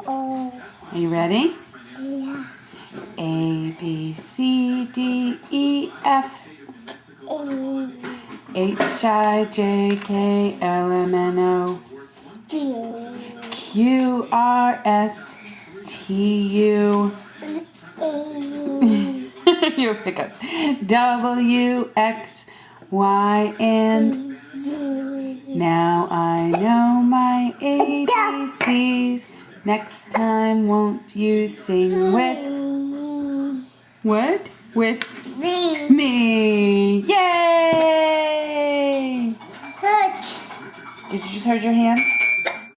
O. Are you ready? Yeah. A, B, C, D, E, F, E. H, I, J, K, L, M, N, O, G. Q, R, S, T, U. E. Your pickups. W, X, Y, and Z. now I know my ABCs. Next time, won't you sing with what? With Z. me? Yay! Hurt. Did you just hurt your hand?